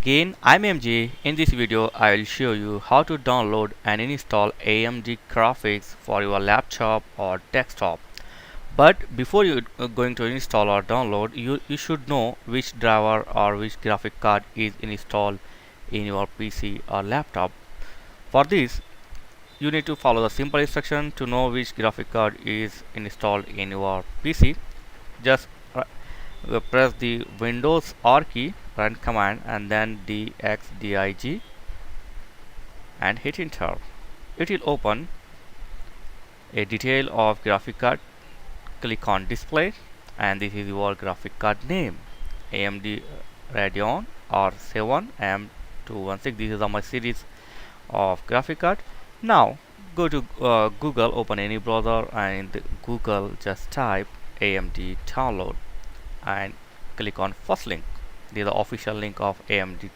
Again, I'm MJ. In this video, I will show you how to download and install AMD graphics for your laptop or desktop. But before you going to install or download, you should know which driver or which graphic card is installed in your PC or laptop. For this, you need to follow the simple instruction to know which graphic card is installed in your PC. Just press the Windows R key, run command, and then DXDIG and hit enter. It will open a detail of graphic card. Click on display, and this is your graphic card name, AMD Radeon R7 M216. This is my series of graphic card. Now go to Google, open any browser, and in Google just type AMD download and click on first link. This is the official link of AMD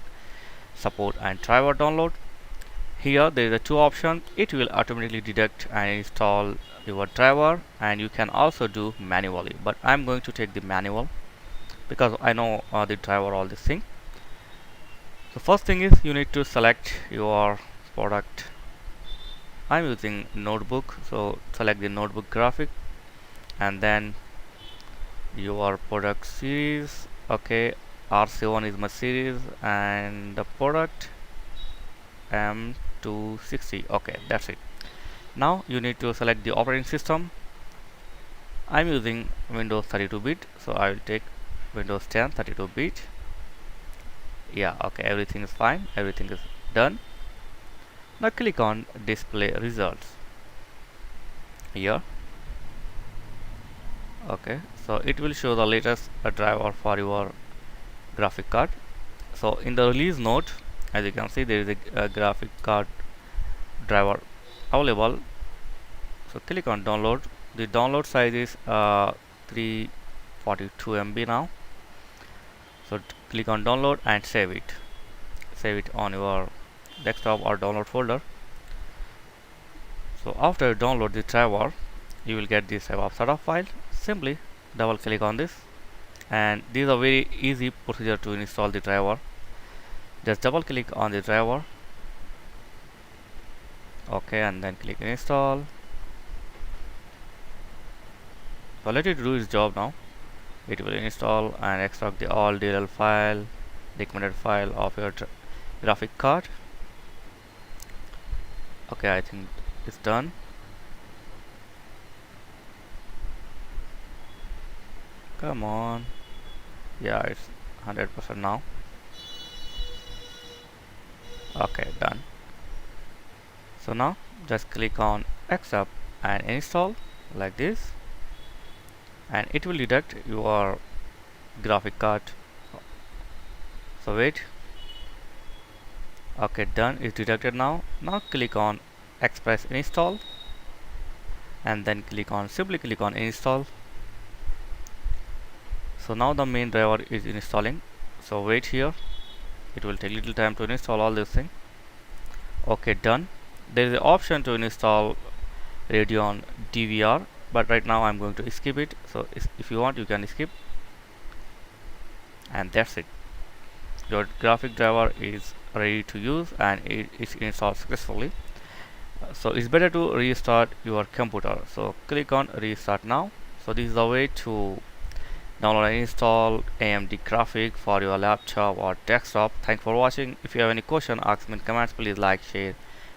support and driver download. Here there is a two option. It will automatically detect and install your driver, and you can also do manually, but I'm going to take the manual because I know the driver, all this thing. The first thing is you need to select your product. I'm using notebook, so select the notebook graphic and then your product series. Okay, R7 is my series and the product M260. Okay, that's it. Now you need to select the operating system. I'm using Windows 32-bit, so I will take Windows 10 32-bit. Yeah, okay, everything is fine, everything is done. Now click on display results here. Okay, so it will show the latest driver for your graphic card. So in the release note, as you can see, there is a graphic card driver available. So click on download. The download size is 342 MB now. So click on download and save it on your desktop or download folder. So after you download the driver, you will get this type of setup file. Simply double click on this, and this is a very easy procedure to install the driver. Just double click on the driver. Okay, and then click install. So let it do its job now. It will install and extract the all DLL file, recommended file of your graphic card. Okay, I think it's done. Come on. Yeah, it's 100% now. Okay, done. So now just click on accept and install like this, and it will detect your graphic card. So wait. Okay, done. It's detected now. Now click on express install and then simply click on install. So now the main driver is installing, so wait here, it will take little time to install all this thing. Okay, done. There is an option to install Radeon DVR, but right now I'm going to skip it. So if you want, you can skip, and that's it. Your graphic driver is ready to use and it is installed successfully. So it's better to restart your computer, so click on restart now. So this is the way to download and install AMD graphic for your laptop or desktop. Thanks for watching. If you have any question, ask me in comments. Please like, share,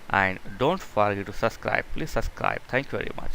and don't forget to subscribe. Please subscribe. Thank you very much.